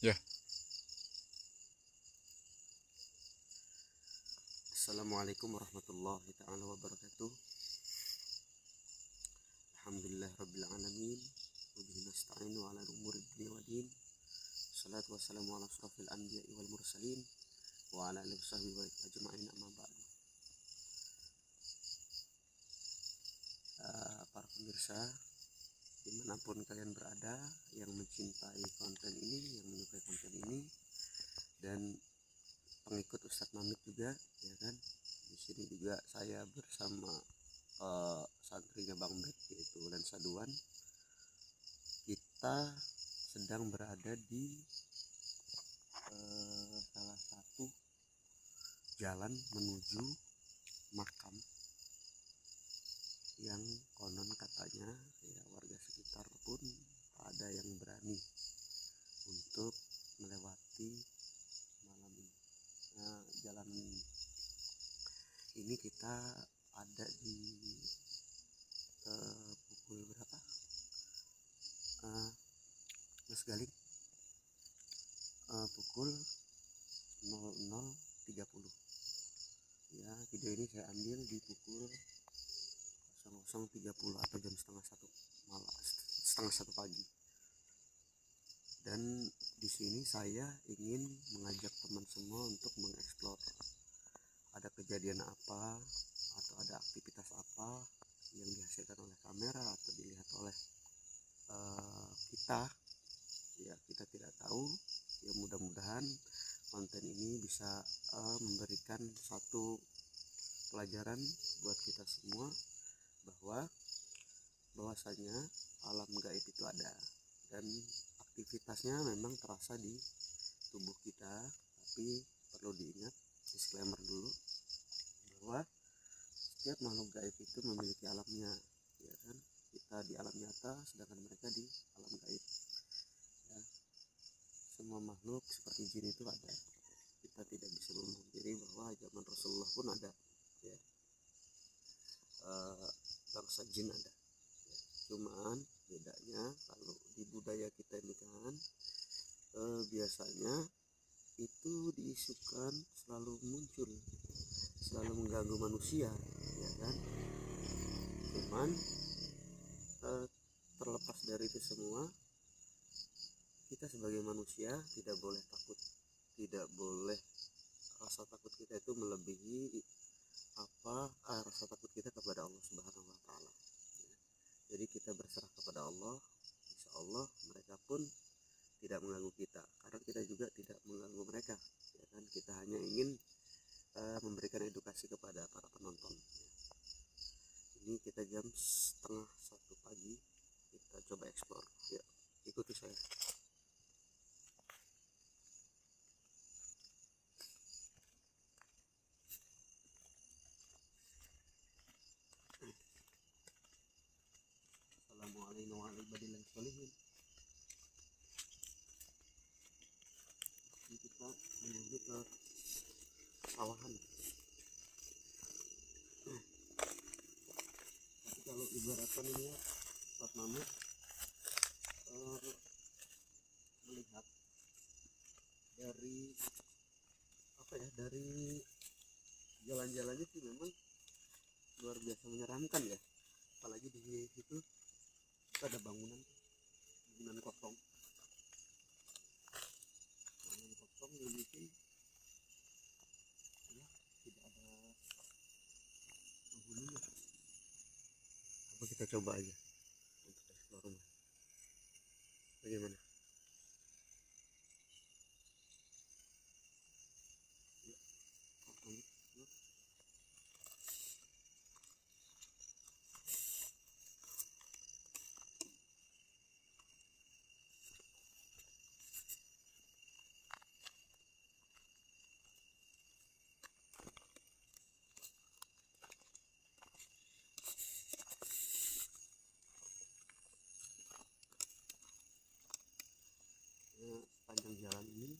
Ya, Assalamualaikum warahmatullahi taala wabarakatuh. Alhamdulillah rabbil alamin. Wa bihi nasta'inu ala umuri dunya waddin. Salatu wassalamu ala asrofil anbiya'i wal mursalin wa ala alihi wasahbihi ajma'in amma ba'du. Para pemirsa dimanapun kalian berada yang mencintai konten ini, yang menyukai konten ini, dan pengikut Ustadz Mamit juga, ya kan? Di sini juga saya bersama santrinya Bang Bet, yaitu Lensa Duan. Kita sedang berada di salah satu jalan menuju makam yang konon katanya ya warga sekitar pun ada yang berani untuk melewati malam ini. Nah, jalan ini kita ada di pukul berapa? Mas Galing, pukul 00.30. Ya, video ini saya ambil di pukul 00.30 atau jam setengah satu pagi. Dan di sini saya ingin mengajak teman semua untuk mengeksplor ada kejadian apa atau ada aktivitas apa yang dihasilkan oleh kamera atau dilihat oleh kita. Ya, kita tidak tahu. Ya, mudah-mudahan konten ini bisa memberikan satu pelajaran buat kita semua bahwasanya alam gaib itu ada dan aktivitasnya memang terasa di tubuh kita, tapi perlu diingat, disclaimer dulu, bahwa setiap makhluk gaib itu memiliki alamnya, ya kan? Kita di alam nyata sedangkan mereka di alam gaib, ya. Semua makhluk seperti jin itu ada, kita tidak bisa memungkiri bahwa zaman Rasulullah pun ada, ya. Bangsa jin ada, ya. Cuman bedanya kalau di budaya kita ini kan biasanya itu diisukan selalu muncul, selalu mengganggu manusia, ya kan? Cuman terlepas dari itu semua, kita sebagai manusia tidak boleh takut, tidak boleh rasa takut kita itu melebihi rasa takut kita kepada Allah Subhanahu wa taala. Jadi kita berserah kepada Allah, insya Allah mereka pun tidak mengganggu kita, karena kita juga tidak mengganggu mereka, ya kan? Kita hanya ingin memberikan edukasi kepada para penonton, ya. Ini kita jam setengah satu pagi, kita coba eksplor, ya, ikuti saya. Assalamualaikum warahmatullahi wabarakatuh. Ini kita menuju ke sawahan. Tapi kalau ibaratkan ini ya, Pak Mamut melihat dari dari jalan-jalannya sih memang luar biasa menyeramkan, ya. Apalagi di situ ada bangunan kosong, yang mungkin ya tidak ada penghuninya. Apa kita coba aja untuk explore rumah, bagaimana? Ya, sepanjang jalan ini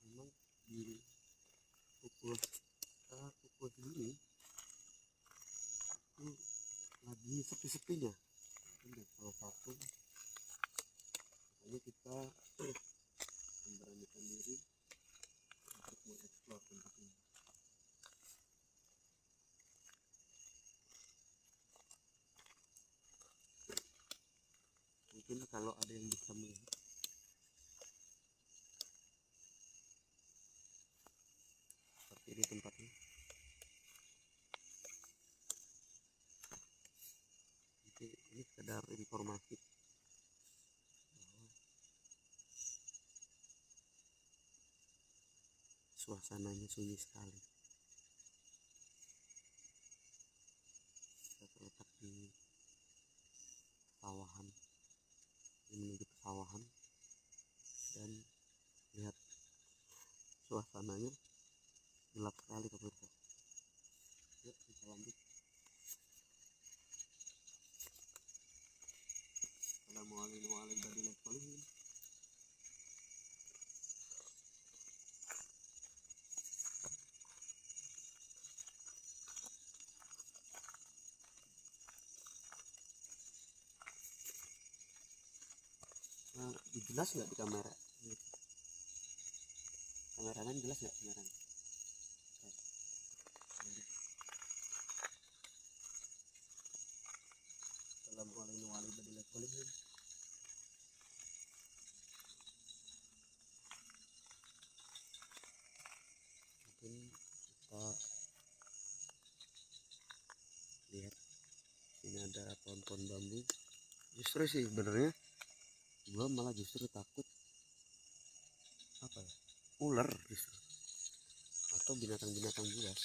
memang di pukul ini itu lagi sepi-sepinya. Ini salah satu, makanya kita memberanikan memberanikan diri untuk mengeksplor tempat ini. Mungkin kalau ada yang bisa melihat seperti ini tempatnya. Ini sekedar informasi bahwa suasananya sunyi sekali. Kita terletak di sawahan, menuju ke sawahan, dan lihat suasananya gelap sekali pemirsa. Yuk kita lanjut. Assalamualaikum warahmatullahi wabarakatuh. Jelas nggak di kamera? Kameramen jelas nggak kameranya? Assalamualaikum warahmatullahi wabarakatuh. Mungkin kita lihat ini ada pohon-pohon bambu. Justru sih sebenarnya gua malah justru takut apa ya, ular justru atau binatang-binatang buas.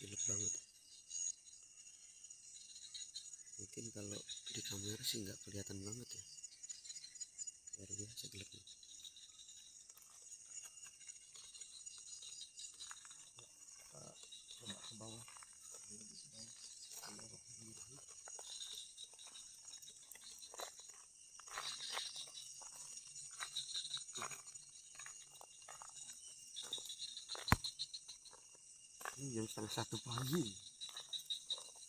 Gelap banget. Mungkin kalau di kamera sih nggak kelihatan banget ya, luar biasa gelapnya. Coba ke bawah. Ini jam 1:30 pagi.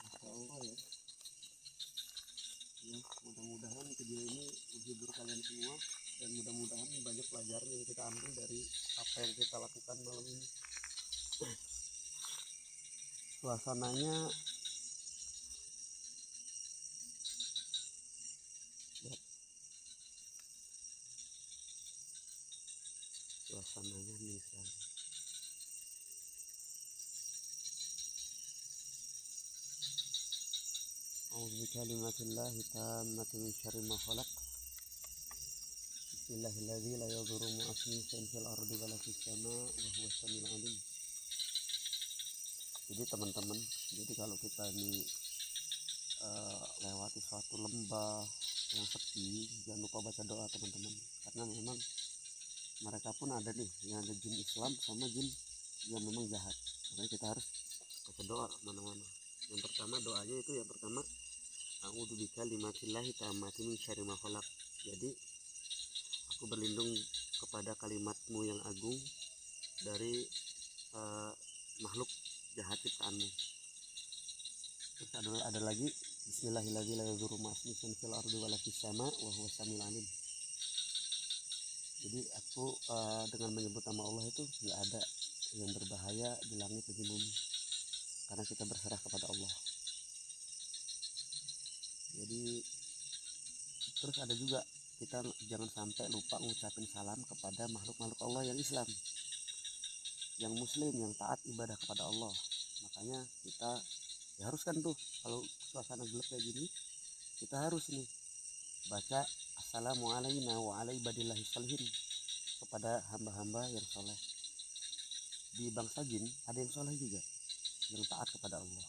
Masya Allah ya. Ya, mudah-mudahan video ini menghibur kalian semua, dan mudah-mudahan banyak pelajaran yang kita ambil dari apa yang kita lakukan malam ini. Suasananya ya, suasananya nih sekali. A'udzu bikalimatillahi tammati min syarri ma khalaq. Bismillahirrahmanirrahim. La yadurru ma'asmihi shay'un fil ardi wa la fis sama' wa huwas samiul alim. Jadi teman-teman, jadi kalau kita ini lewati suatu lembah yang sepi, jangan lupa baca doa teman-teman, karena memang mereka pun ada nih yang ada jin Islam sama jin yang memang jahat. Makanya kita harus baca doa mana-mana. Yang pertama doanya itu yang pertama, a'udzu bikalimatillahi tammati min syarri ma khalaq. Jadi aku berlindung kepada kalimatmu yang agung dari makhluk jahat ciptaanmu. Terus ada lagi, bismillahirrahmanirrahim, la yadurru ma'asmihi shay'un fil ardi wa la fis sama' wa huwas samiul alim. Jadi aku dengan menyebut nama Allah itu nggak ada yang berbahaya di langit dan di bumi, karena kita berserah kepada Allah. Jadi terus ada juga, kita jangan sampai lupa ngucapin salam kepada makhluk-makhluk Allah yang Islam, yang muslim, yang taat ibadah kepada Allah. Makanya kita diharuskan tuh kalau suasana gelap kayak gini, kita harus nih baca assalamualaikum wa ala ibadillahi sholihin, kepada hamba-hamba yang soleh. Di bangsa jin ada yang soleh juga, yang taat kepada Allah.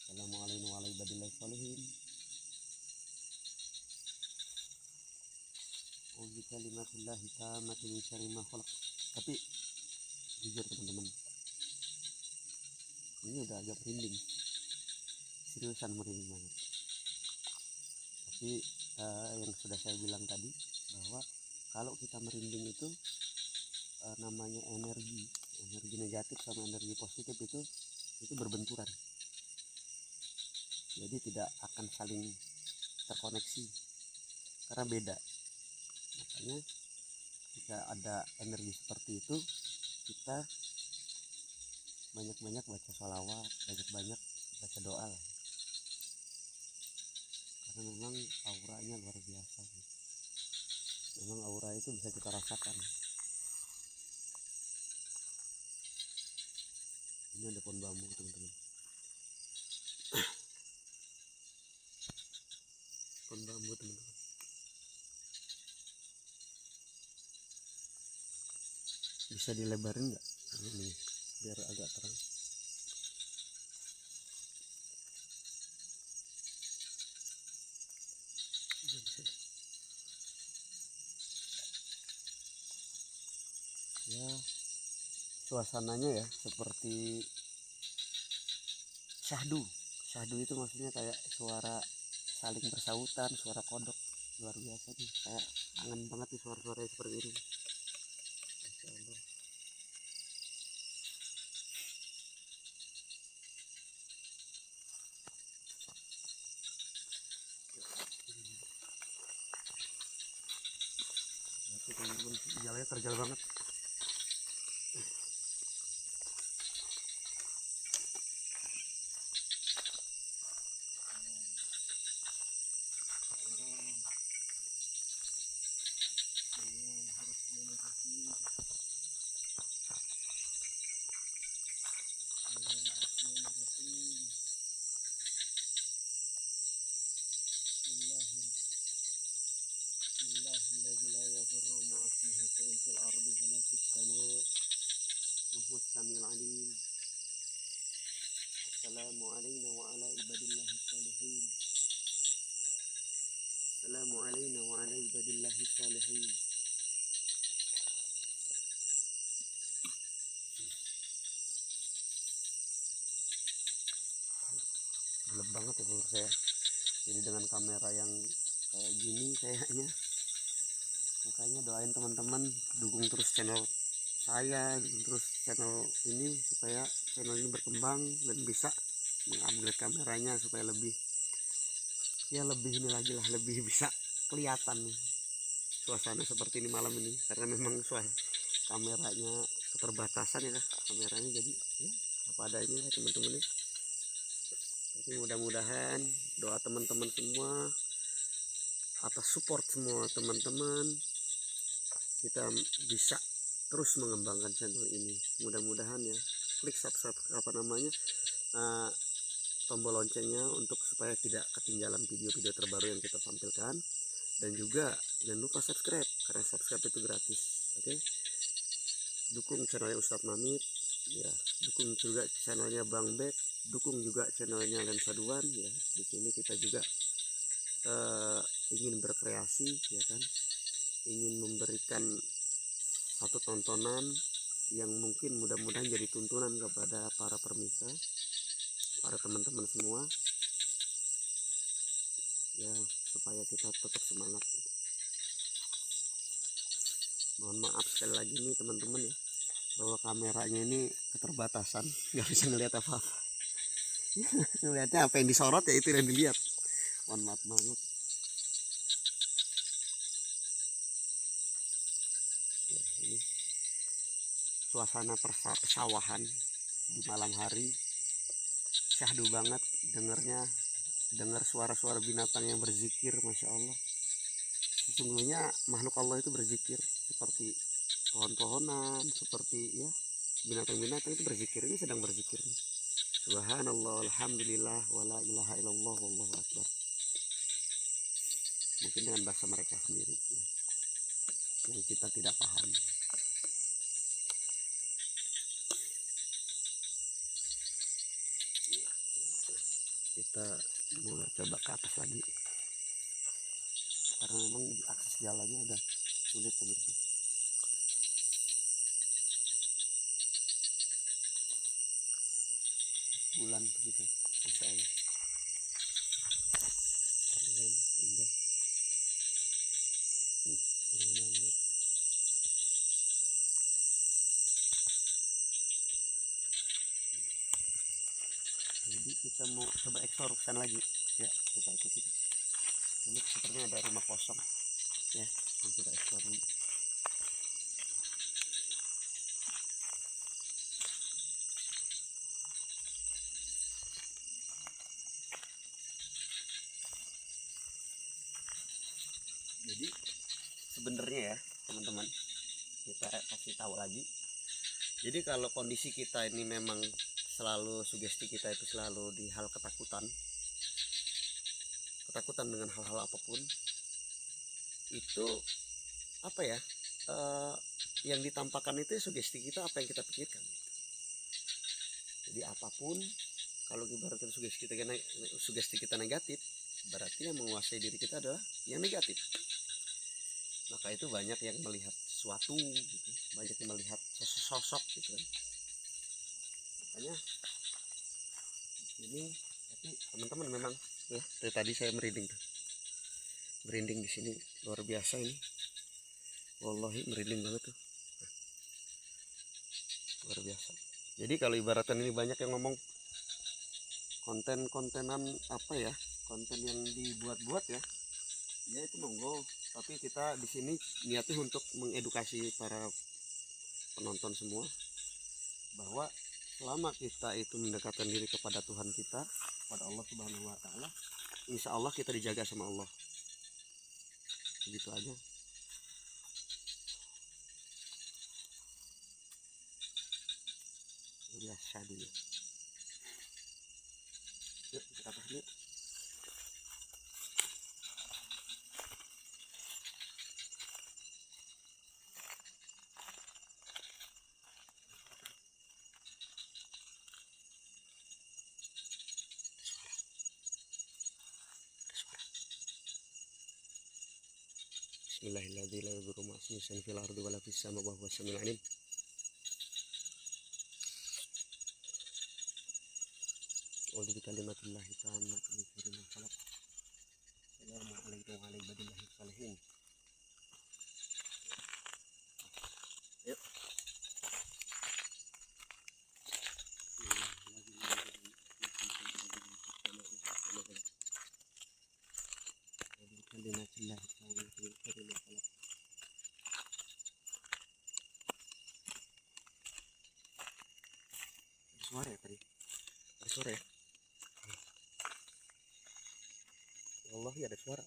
Assalamualaikum wa ala ibadillahi sholihin. A'udzu bikalimatillahi tammati min syarri ma khalaq. Tapi jujur teman-teman, ini udah agak merinding, seriusan merinding banget. Tapi yang sudah saya bilang tadi, bahwa kalau kita merinding itu namanya energi negatif sama energi positif itu berbenturan, jadi tidak akan saling terkoneksi karena beda. Makanya jika ada energi seperti itu, kita banyak-banyak baca sholawat, banyak-banyak baca doa lah. Karena memang auranya luar biasa. Memang aura itu bisa kita rasakan. Ini ada pohon bambu teman-teman. Pohon bambu teman-teman. Bisa dilebarin nggak? Ini biar agak terang. Ya, suasananya ya seperti syahdu. Syahdu itu maksudnya kayak suara saling bersautan, suara kodok. Luar biasa nih, kayak kangen banget nih suara-suara seperti ini. Masya Allah. Teman-teman, jalannya terjal banget. السلام علينا وعلى عباد الله الصالحين. السلام علينا وعلى عباد الله الصالحين. Gelap banget ya menurut saya. Jadi dengan kamera yang kayak gini kayaknya. Makanya doain teman-teman, dukung terus channel saya, dukung terus channel ini supaya channel ini berkembang dan bisa mengupgrade kameranya supaya lebih ini lagi lah, lebih bisa kelihatan suasana seperti ini malam ini, karena memang kameranya keterbatasan ya kameranya, jadi ya apa adanya ya teman-teman ya. Tapi mudah-mudahan doa teman-teman semua, atas support semua teman-teman, kita bisa terus mengembangkan channel ini. Mudah-mudahan ya, klik subscribe tombol loncengnya untuk supaya tidak ketinggalan video-video terbaru yang kita tampilkan. Dan juga jangan lupa subscribe, karena subscribe itu gratis. Oke, dukung channelnya Ustadz Mamit ya, dukung juga channelnya Bang Bek, dukung juga channelnya Lensa Duan ya. Di sini kita juga ingin berkreasi ya kan, ingin memberikan satu tontonan yang mungkin mudah-mudahan jadi tuntunan kepada para pemirsa, para teman-teman semua ya, supaya kita tetap semangat. Mohon maaf sekali lagi nih teman-teman ya, bahwa kameranya ini keterbatasan, nggak bisa ngelihat apa-apa. Ngelihatnya apa yang disorot ya itu yang dilihat. Mohon maaf banget ya. Ini suasana persawahan di malam hari, syahdu banget dengernya, dengar suara-suara binatang yang berzikir. Masya Allah, sesungguhnya makhluk Allah itu berzikir, seperti pohon-pohonan, seperti ya binatang-binatang itu berzikir. Ini sedang berzikir nih. Subhanallah, alhamdulillah, wala ilaha illallah, wallahu akbar. Mungkin dengan bahasa mereka sendiri ya, yang kita tidak paham. Kita mulai coba ke atas lagi, karena memang akses jalannya udah sulit pemirsa. Bulan begitu, Masya Allah, bulan indah, kita mau coba eksplor ke sana lagi ya, kita ikuti. Ini sepertinya ada rumah kosong ya, kita eksplor dulu. Jadi sebenarnya ya teman-teman, kita kasih tahu lagi. Jadi kalau kondisi kita ini memang selalu, sugesti kita itu selalu di hal ketakutan dengan hal-hal apapun, itu apa ya, yang ditampakkan itu sugesti kita, apa yang kita pikirkan. Jadi apapun, kalau ibaratkan sugesti kita negatif, berarti yang menguasai diri kita adalah yang negatif. Maka itu banyak yang melihat sesuatu gitu, banyak yang melihat sosok gitu kan. Makanya ini, tapi teman-teman memang ya, dari tadi saya merinding di sini luar biasa ini, wallahi merinding banget tuh, luar biasa. Jadi kalau ibaratkan ini banyak yang ngomong kontenan apa ya, konten yang dibuat-buat ya itu monggo, tapi kita di sini niatnya untuk mengedukasi para penonton semua bahwa selama kita itu mendekatkan diri kepada Tuhan kita, kepada Allah Subhanahu wa taala, insya Allah kita dijaga sama Allah. Begitu aja. Biasa dulu. Yuk kita atas dulu. Bismillahirrahmanirrahim. La yadurru ma'asmihi shay'un fil ardi wa la fis samaa'i wa huwas samiul 'alim. A'udzu bikalimatillahi tammati min syarri ma khalaq. Assalamualaikum warahmatullahi wabarakatuh. Yuk. Suara ya tadi, ada suara ya, wallahi ada suara,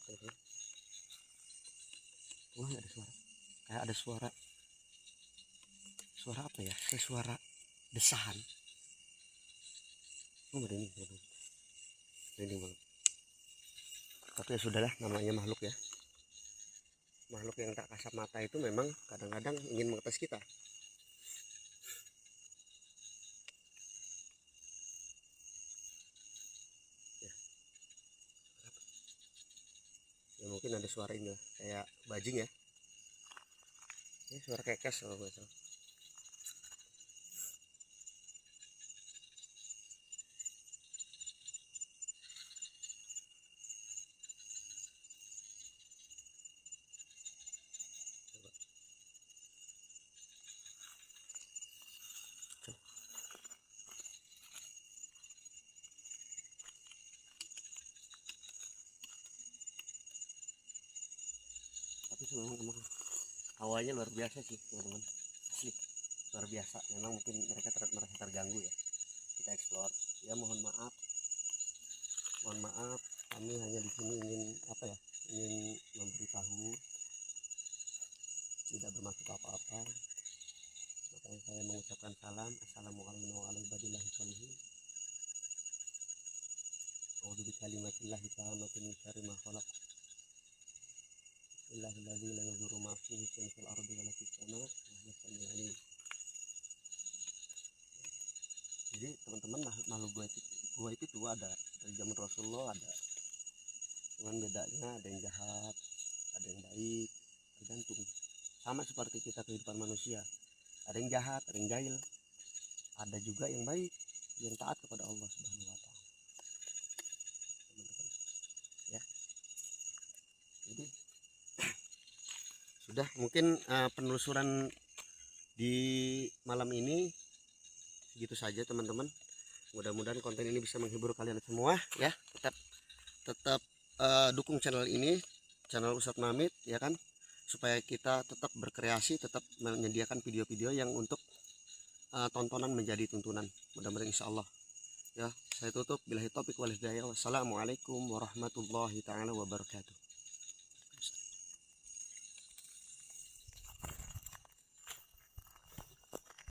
wallahi ada suara, kayak ada suara apa ya, kayak suara desahan. Merinding banget. Tapi ya sudahlah, namanya makhluk ya, makhluk yang tak kasat mata itu memang kadang-kadang ingin mengetes kita. Ya mungkin ada suara ini lah, kayak bajing ya, ini suara kekes kalau nggak salah. Tapi memang hawanya luar biasa sih teman-teman, asli luar biasa. Memang mungkin mereka merasa terganggu ya, kita eksplor ya. Mohon maaf, kami hanya di sini ingin apa ya, ingin memberitahu, tidak bermaksud apa-apa. Makanya saya mengucapkan salam, assalamualaikum warahmatullahi wabarakatuh. A'udzu bikalimatillahi tammati min syarri ma khalaq. Illahilladzi la yadurru ma'asmihi syai'un fil ardi wa la fis samaa'i wa huwas samiul 'alim. Jadi teman-teman, makhluk gua itu tuh ada dari zaman Rasulullah, ada, cuman bedanya ada yang jahat, ada yang baik, tergantung. Sama seperti kita kehidupan manusia, ada yang jahat, ada yang jahil, ada juga yang baik, yang taat kepada Allah Subhanahu wa taala. Teman-teman ya. Jadi sudah mungkin penelusuran di malam ini segitu saja teman-teman. Mudah-mudahan konten ini bisa menghibur kalian semua ya. Tetap dukung channel ini, channel Ustadz Mamit ya kan, supaya kita tetap berkreasi, tetap menyediakan video-video yang untuk tontonan menjadi tuntunan. Mudah-mudahan insya Allah ya. Saya tutup, billahi taufiq wal hidayah. Wassalamualaikum warahmatullahi taala wabarakatuh.